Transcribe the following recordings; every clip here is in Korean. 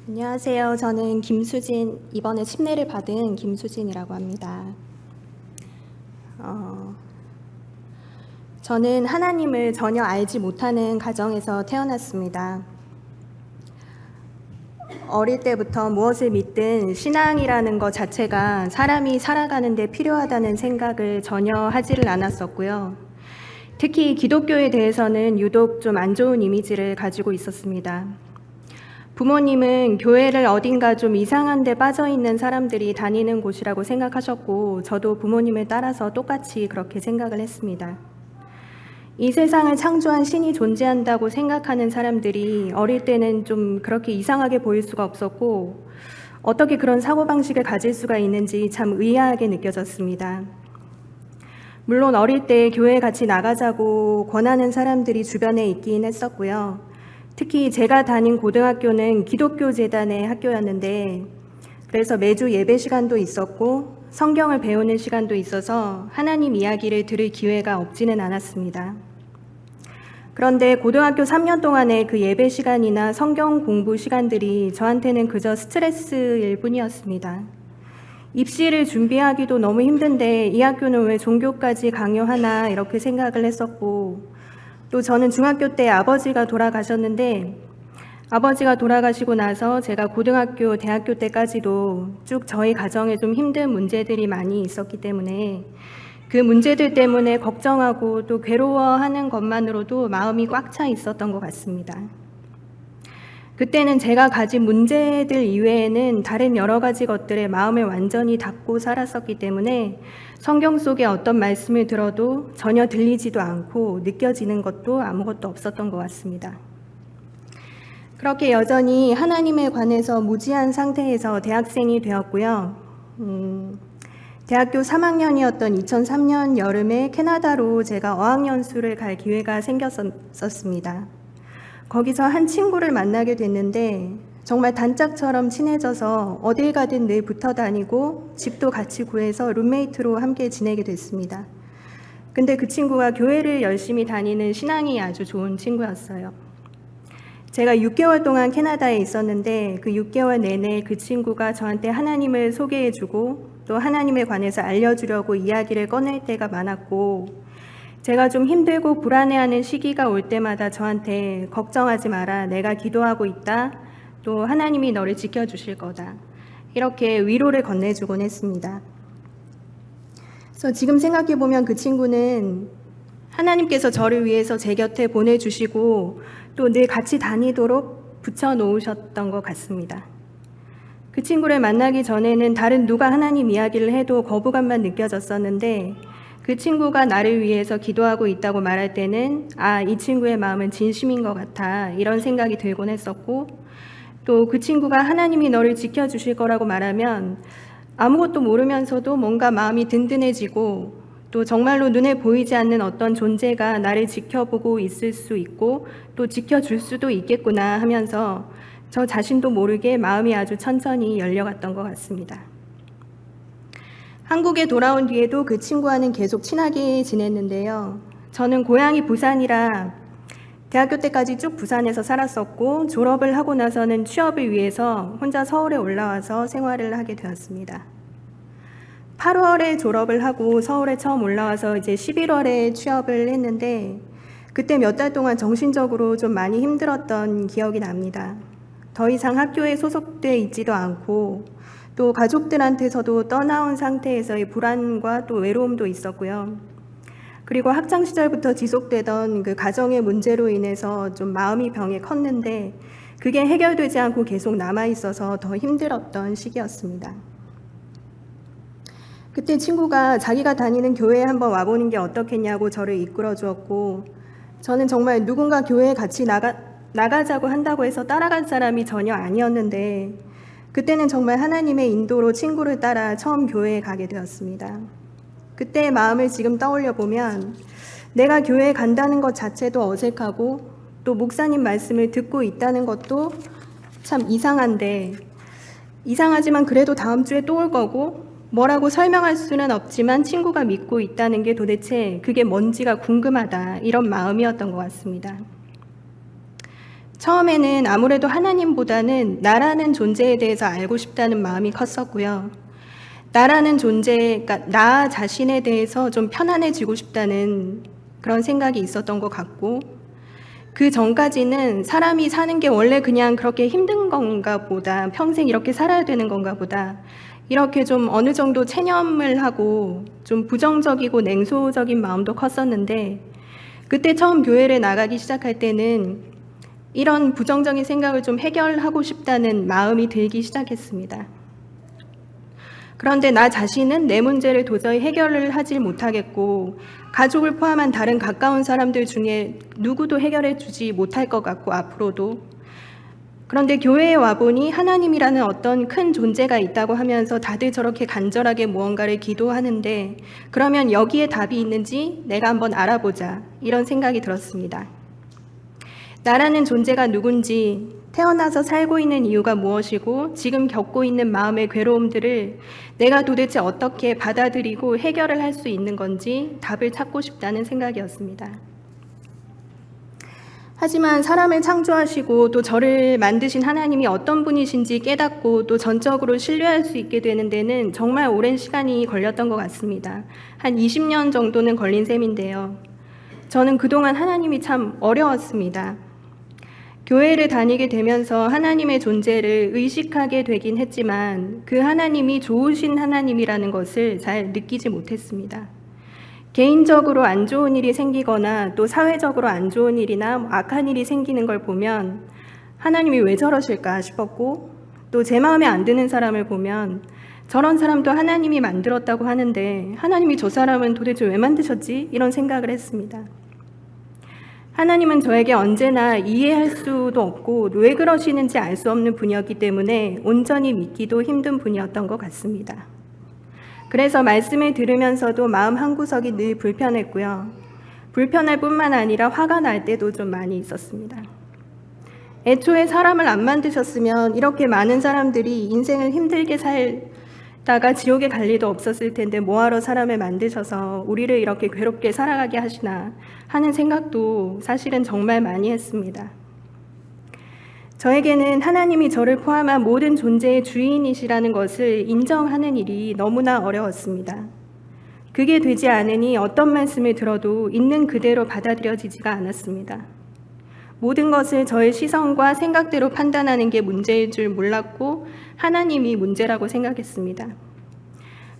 안녕하세요. 저는 이번에 침례를 받은 김수진이라고 합니다. 저는 하나님을 전혀 알지 못하는 가정에서 태어났습니다. 어릴 때부터 무엇을 믿든 신앙이라는 것 자체가 사람이 살아가는 데 필요하다는 생각을 전혀 하지를 않았었고요. 특히 기독교에 대해서는 유독 좀 안 좋은 이미지를 가지고 있었습니다. 부모님은 교회를 어딘가 좀 이상한 데 빠져 있는 사람들이 다니는 곳이라고 생각하셨고, 저도 부모님을 따라서 똑같이 그렇게 생각을 했습니다. 이 세상을 창조한 신이 존재한다고 생각하는 사람들이 어릴 때는 좀 그렇게 이상하게 보일 수가 없었고, 어떻게 그런 사고방식을 가질 수가 있는지 참 의아하게 느껴졌습니다. 물론 어릴 때 교회에 같이 나가자고 권하는 사람들이 주변에 있긴 했었고요. 특히 제가 다닌 고등학교는 기독교 재단의 학교였는데, 그래서 매주 예배 시간도 있었고 성경을 배우는 시간도 있어서 하나님 이야기를 들을 기회가 없지는 않았습니다. 그런데 고등학교 3년 동안의 그 예배 시간이나 성경 공부 시간들이 저한테는 그저 스트레스일 뿐이었습니다. 입시를 준비하기도 너무 힘든데 이 학교는 왜 종교까지 강요하나 이렇게 생각을 했었고, 또 저는 중학교 때 아버지가 돌아가셨는데, 아버지가 돌아가시고 나서 제가 고등학교, 대학교 때까지도 쭉 저희 가정에 좀 힘든 문제들이 많이 있었기 때문에 그 문제들 때문에 걱정하고 또 괴로워하는 것만으로도 마음이 꽉 차 있었던 것 같습니다. 그때는 제가 가진 문제들 이외에는 다른 여러 가지 것들에 마음을 완전히 닫고 살았었기 때문에 성경 속에 어떤 말씀을 들어도 전혀 들리지도 않고 느껴지는 것도 아무것도 없었던 것 같습니다. 그렇게 여전히 하나님에 관해서 무지한 상태에서 대학생이 되었고요. 대학교 3학년이었던 2003년 여름에 캐나다로 제가 어학연수를 갈 기회가 생겼었습니다. 거기서 한 친구를 만나게 됐는데 정말 단짝처럼 친해져서 어딜 가든 늘 붙어 다니고 집도 같이 구해서 룸메이트로 함께 지내게 됐습니다. 근데 그 친구가 교회를 열심히 다니는 신앙이 아주 좋은 친구였어요. 제가 6개월 동안 캐나다에 있었는데 그 6개월 내내 그 친구가 저한테 하나님을 소개해주고 또 하나님에 관해서 알려주려고 이야기를 꺼낼 때가 많았고, 제가 좀 힘들고 불안해하는 시기가 올 때마다 저한테 걱정하지 마라, 내가 기도하고 있다, 또 하나님이 너를 지켜주실 거다, 이렇게 위로를 건네주곤 했습니다. 그래서 지금 생각해보면 그 친구는 하나님께서 저를 위해서 제 곁에 보내주시고 또 늘 같이 다니도록 붙여놓으셨던 것 같습니다. 그 친구를 만나기 전에는 다른 누가 하나님 이야기를 해도 거부감만 느껴졌었는데, 그 친구가 나를 위해서 기도하고 있다고 말할 때는 이 친구의 마음은 진심인 것 같아, 이런 생각이 들곤 했었고, 또 그 친구가 하나님이 너를 지켜주실 거라고 말하면 아무것도 모르면서도 뭔가 마음이 든든해지고, 또 정말로 눈에 보이지 않는 어떤 존재가 나를 지켜보고 있을 수 있고 또 지켜줄 수도 있겠구나 하면서 저 자신도 모르게 마음이 아주 천천히 열려갔던 것 같습니다. 한국에 돌아온 뒤에도 그 친구와는 계속 친하게 지냈는데요. 저는 고향이 부산이라 대학교 때까지 쭉 부산에서 살았었고, 졸업을 하고 나서는 취업을 위해서 혼자 서울에 올라와서 생활을 하게 되었습니다. 8월에 졸업을 하고 서울에 처음 올라와서 이제 11월에 취업을 했는데, 그때 몇 달 동안 정신적으로 좀 많이 힘들었던 기억이 납니다. 더 이상 학교에 소속돼 있지도 않고 또 가족들한테서도 떠나온 상태에서의 불안과 또 외로움도 있었고요. 그리고 학창 시절부터 지속되던 그 가정의 문제로 인해서 좀 마음이 병에 컸는데 그게 해결되지 않고 계속 남아있어서 더 힘들었던 시기였습니다. 그때 친구가 자기가 다니는 교회에 한번 와보는 게 어떻겠냐고 저를 이끌어 주었고, 저는 정말 누군가 교회에 같이 나가자고 한다고 해서 따라간 사람이 전혀 아니었는데, 그때는 정말 하나님의 인도로 친구를 따라 처음 교회에 가게 되었습니다. 그때의 마음을 지금 떠올려 보면 내가 교회에 간다는 것 자체도 어색하고 또 목사님 말씀을 듣고 있다는 것도 참 이상하지만 그래도 다음 주에 또 올 거고, 뭐라고 설명할 수는 없지만 친구가 믿고 있다는 게 도대체 그게 뭔지가 궁금하다, 이런 마음이었던 것 같습니다. 처음에는 아무래도 하나님보다는 나라는 존재에 대해서 알고 싶다는 마음이 컸었고요. 나라는 존재, 그러니까 나 자신에 대해서 좀 편안해지고 싶다는 그런 생각이 있었던 것 같고, 그 전까지는 사람이 사는 게 원래 그냥 그렇게 힘든 건가 보다, 평생 이렇게 살아야 되는 건가 보다, 이렇게 좀 어느 정도 체념을 하고 좀 부정적이고 냉소적인 마음도 컸었는데, 그때 처음 교회를 나가기 시작할 때는 이런 부정적인 생각을 좀 해결하고 싶다는 마음이 들기 시작했습니다. 그런데 나 자신은 내 문제를 도저히 해결을 하지 못하겠고, 가족을 포함한 다른 가까운 사람들 중에 누구도 해결해 주지 못할 것 같고, 앞으로도. 그런데 교회에 와보니 하나님이라는 어떤 큰 존재가 있다고 하면서 다들 저렇게 간절하게 무언가를 기도하는데, 그러면 여기에 답이 있는지 내가 한번 알아보자, 이런 생각이 들었습니다. 나라는 존재가 누군지, 태어나서 살고 있는 이유가 무엇이고 지금 겪고 있는 마음의 괴로움들을 내가 도대체 어떻게 받아들이고 해결을 할 수 있는 건지 답을 찾고 싶다는 생각이었습니다. 하지만 사람을 창조하시고 또 저를 만드신 하나님이 어떤 분이신지 깨닫고 또 전적으로 신뢰할 수 있게 되는 데는 정말 오랜 시간이 걸렸던 것 같습니다. 한 20년 정도는 걸린 셈인데요. 저는 그동안 하나님이 참 어려웠습니다. 교회를 다니게 되면서 하나님의 존재를 의식하게 되긴 했지만 그 하나님이 좋으신 하나님이라는 것을 잘 느끼지 못했습니다. 개인적으로 안 좋은 일이 생기거나 또 사회적으로 안 좋은 일이나 악한 일이 생기는 걸 보면 하나님이 왜 저러실까 싶었고, 또 제 마음에 안 드는 사람을 보면 저런 사람도 하나님이 만들었다고 하는데 하나님이 저 사람은 도대체 왜 만드셨지? 이런 생각을 했습니다. 하나님은 저에게 언제나 이해할 수도 없고 왜 그러시는지 알 수 없는 분이었기 때문에 온전히 믿기도 힘든 분이었던 것 같습니다. 그래서 말씀을 들으면서도 마음 한구석이 늘 불편했고요. 불편할 뿐만 아니라 화가 날 때도 좀 많이 있었습니다. 애초에 사람을 안 만드셨으면 이렇게 많은 사람들이 인생을 힘들게 살다가 지옥에 갈 일도 없었을 텐데 뭐하러 사람을 만드셔서 우리를 이렇게 괴롭게 살아가게 하시나 하는 생각도 사실은 정말 많이 했습니다. 저에게는 하나님이 저를 포함한 모든 존재의 주인이시라는 것을 인정하는 일이 너무나 어려웠습니다. 그게 되지 않으니 어떤 말씀을 들어도 있는 그대로 받아들여지지가 않았습니다. 모든 것을 저의 시선과 생각대로 판단하는 게 문제일 줄 몰랐고 하나님이 문제라고 생각했습니다.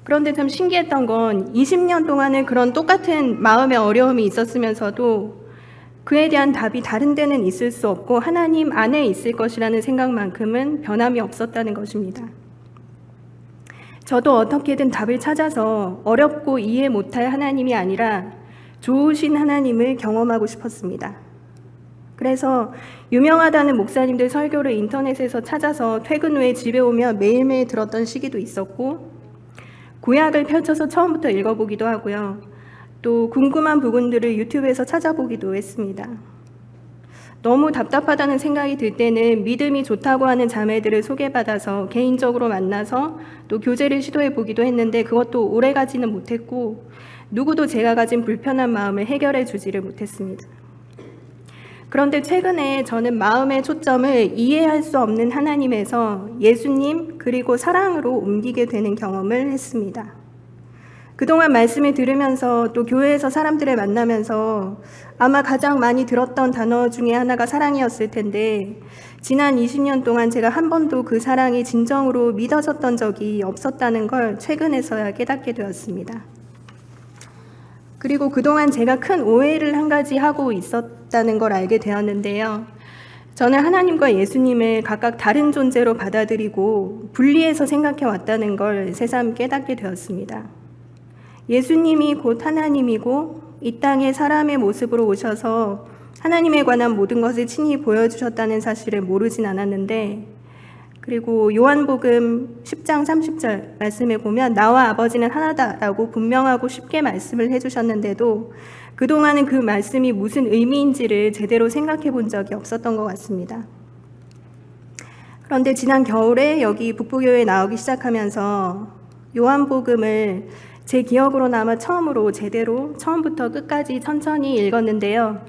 그런데 참 신기했던 건 20년 동안은 그런 똑같은 마음의 어려움이 있었으면서도 그에 대한 답이 다른 데는 있을 수 없고 하나님 안에 있을 것이라는 생각만큼은 변함이 없었다는 것입니다. 저도 어떻게든 답을 찾아서 어렵고 이해 못할 하나님이 아니라 좋으신 하나님을 경험하고 싶었습니다. 그래서 유명하다는 목사님들 설교를 인터넷에서 찾아서 퇴근 후에 집에 오면 매일매일 들었던 시기도 있었고, 구약을 펼쳐서 처음부터 읽어보기도 하고요. 또 궁금한 부분들을 유튜브에서 찾아보기도 했습니다. 너무 답답하다는 생각이 들 때는 믿음이 좋다고 하는 자매들을 소개받아서 개인적으로 만나서 또 교제를 시도해 보기도 했는데 그것도 오래가지는 못했고 누구도 제가 가진 불편한 마음을 해결해 주지를 못했습니다. 그런데 최근에 저는 마음의 초점을 이해할 수 없는 하나님에서 예수님 그리고 사랑으로 옮기게 되는 경험을 했습니다. 그동안 말씀을 들으면서 또 교회에서 사람들을 만나면서 아마 가장 많이 들었던 단어 중에 하나가 사랑이었을 텐데 지난 20년 동안 제가 한 번도 그 사랑이 진정으로 믿어졌던 적이 없었다는 걸 최근에서야 깨닫게 되었습니다. 그리고 그동안 제가 큰 오해를 한 가지 하고 있었다는 걸 알게 되었는데요. 저는 하나님과 예수님을 각각 다른 존재로 받아들이고 분리해서 생각해 왔다는 걸 새삼 깨닫게 되었습니다. 예수님이 곧 하나님이고 이 땅에 사람의 모습으로 오셔서 하나님에 관한 모든 것을 친히 보여주셨다는 사실을 모르진 않았는데, 그리고 요한복음 10장 30절 말씀에 보면 나와 아버지는 하나다라고 분명하고 쉽게 말씀을 해주셨는데도 그동안은 그 말씀이 무슨 의미인지를 제대로 생각해 본 적이 없었던 것 같습니다. 그런데 지난 겨울에 여기 북부교회에 나오기 시작하면서 요한복음을 제 기억으로는 아마 처음으로 제대로 처음부터 끝까지 천천히 읽었는데요.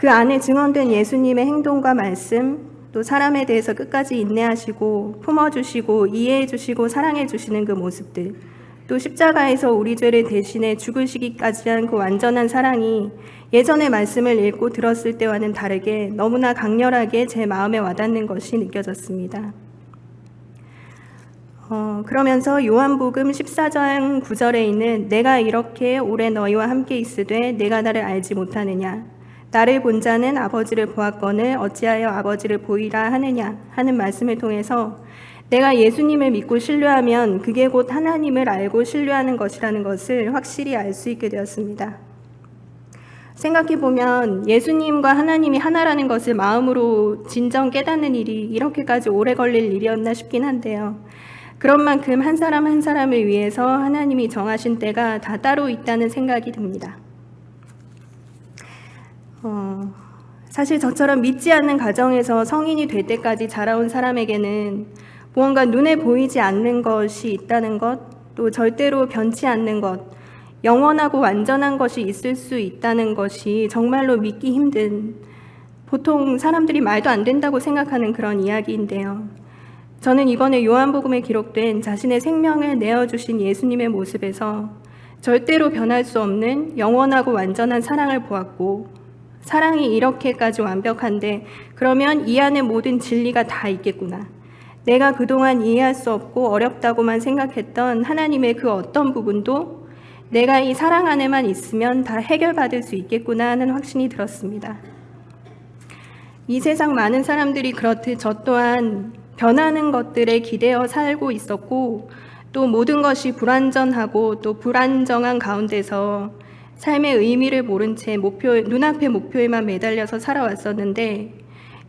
그 안에 증언된 예수님의 행동과 말씀, 또 사람에 대해서 끝까지 인내하시고 품어주시고 이해해주시고 사랑해주시는 그 모습들, 또 십자가에서 우리 죄를 대신해 죽으시기까지 한 그 완전한 사랑이 예전의 말씀을 읽고 들었을 때와는 다르게 너무나 강렬하게 제 마음에 와닿는 것이 느껴졌습니다. 그러면서 요한복음 14장 9절에 있는 내가 이렇게 오래 너희와 함께 있으되 내가 나를 알지 못하느냐, 나를 본 자는 아버지를 보았거늘 어찌하여 아버지를 보이라 하느냐 하는 말씀을 통해서 내가 예수님을 믿고 신뢰하면 그게 곧 하나님을 알고 신뢰하는 것이라는 것을 확실히 알 수 있게 되었습니다. 생각해보면 예수님과 하나님이 하나라는 것을 마음으로 진정 깨닫는 일이 이렇게까지 오래 걸릴 일이었나 싶긴 한데요. 그런 만큼 한 사람 한 사람을 위해서 하나님이 정하신 때가 다 따로 있다는 생각이 듭니다. 사실 저처럼 믿지 않는 가정에서 성인이 될 때까지 자라온 사람에게는 무언가 눈에 보이지 않는 것이 있다는 것, 또 절대로 변치 않는 것, 영원하고 완전한 것이 있을 수 있다는 것이 정말로 믿기 힘든, 보통 사람들이 말도 안 된다고 생각하는 그런 이야기인데요. 저는 이번에 요한복음에 기록된 자신의 생명을 내어주신 예수님의 모습에서 절대로 변할 수 없는 영원하고 완전한 사랑을 보았고, 사랑이 이렇게까지 완벽한데 그러면 이 안에 모든 진리가 다 있겠구나. 내가 그동안 이해할 수 없고 어렵다고만 생각했던 하나님의 그 어떤 부분도 내가 이 사랑 안에만 있으면 다 해결받을 수 있겠구나 하는 확신이 들었습니다. 이 세상 많은 사람들이 그렇듯 저 또한 변하는 것들에 기대어 살고 있었고, 또 모든 것이 불완전하고 또 불안정한 가운데서 삶의 의미를 모른 채 눈앞의 목표에만 매달려서 살아왔었는데,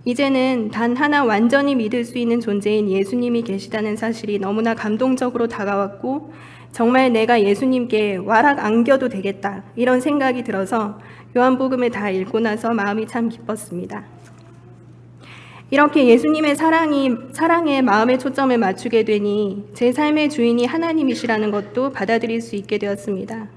이제는 단 하나 완전히 믿을 수 있는 존재인 예수님이 계시다는 사실이 너무나 감동적으로 다가왔고, 정말 내가 예수님께 와락 안겨도 되겠다 이런 생각이 들어서 요한복음을 다 읽고 나서 마음이 참 기뻤습니다. 이렇게 예수님의 사랑에 마음의 초점을 맞추게 되니 제 삶의 주인이 하나님이시라는 것도 받아들일 수 있게 되었습니다.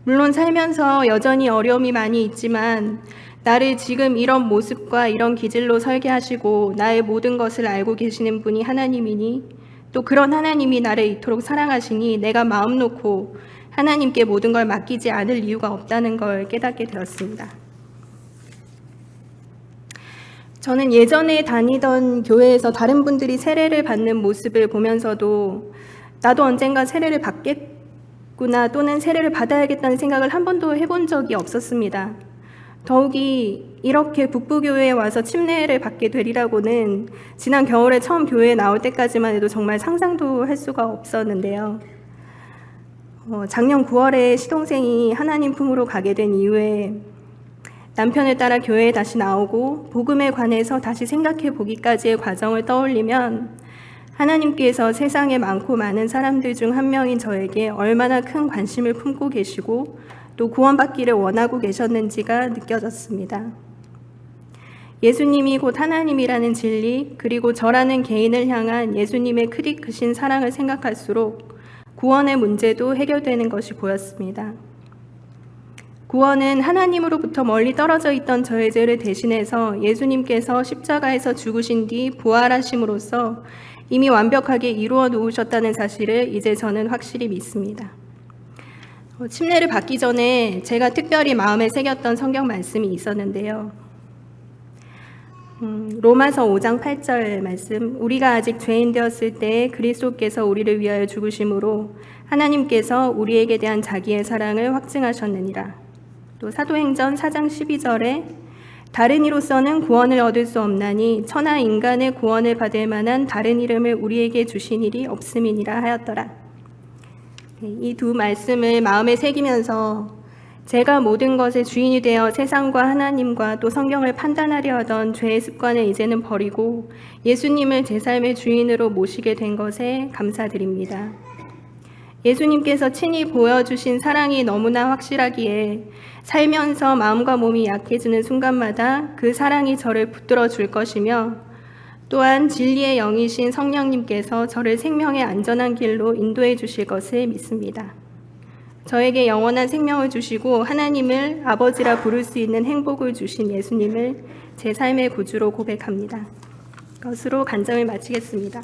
물론 살면서 여전히 어려움이 많이 있지만 나를 지금 이런 모습과 이런 기질로 설계 하시고 나의 모든 것을 알고 계시는 분이 하나님이니, 또 그런 하나님이 나를 이토록 사랑하시니 내가 마음 놓고 하나님께 모든 걸 맡기지 않을 이유가 없다는 걸 깨닫게 되었습니다. 저는 예전에 다니던 교회에서 다른 분들이 세례를 받는 모습을 보면서도 나도 언젠가 세례를 받겠구나, 또는 세례를 받아야겠다는 생각을 한 번도 해본 적이 없었습니다. 더욱이 이렇게 북부교회에 와서 침례를 받게 되리라고는 지난 겨울에 처음 교회에 나올 때까지만 해도 정말 상상도 할 수가 없었는데요. 작년 9월에 시동생이 하나님 품으로 가게 된 이후에 남편을 따라 교회에 다시 나오고 복음에 관해서 다시 생각해 보기까지의 과정을 떠올리면 하나님께서 세상에 많고 많은 사람들 중 한 명인 저에게 얼마나 큰 관심을 품고 계시고 또 구원받기를 원하고 계셨는지가 느껴졌습니다. 예수님이 곧 하나님이라는 진리, 그리고 저라는 개인을 향한 예수님의 크신 사랑을 생각할수록 구원의 문제도 해결되는 것이 보였습니다. 구원은 하나님으로부터 멀리 떨어져 있던 저의 죄를 대신해서 예수님께서 십자가에서 죽으신 뒤 부활하심으로써 이미 완벽하게 이루어 놓으셨다는 사실을 이제 저는 확실히 믿습니다. 침례를 받기 전에 제가 특별히 마음에 새겼던 성경 말씀이 있었는데요. 로마서 5장 8절 말씀, 우리가 아직 죄인 되었을 때 그리스도께서 우리를 위하여 죽으심으로 하나님께서 우리에게 대한 자기의 사랑을 확증하셨느니라. 또 사도행전 4장 12절에 다른 이로서는 구원을 얻을 수 없나니 천하 인간의 구원을 받을 만한 다른 이름을 우리에게 주신 일이 없음이니라 하였더라. 이 두 말씀을 마음에 새기면서 제가 모든 것의 주인이 되어 세상과 하나님과 또 성경을 판단하려 하던 죄의 습관을 이제는 버리고 예수님을 제 삶의 주인으로 모시게 된 것에 감사드립니다. 예수님께서 친히 보여주신 사랑이 너무나 확실하기에 살면서 마음과 몸이 약해지는 순간마다 그 사랑이 저를 붙들어 줄 것이며, 또한 진리의 영이신 성령님께서 저를 생명의 안전한 길로 인도해 주실 것을 믿습니다. 저에게 영원한 생명을 주시고 하나님을 아버지라 부를 수 있는 행복을 주신 예수님을 제 삶의 구주로 고백합니다. 이것으로 간증을 마치겠습니다.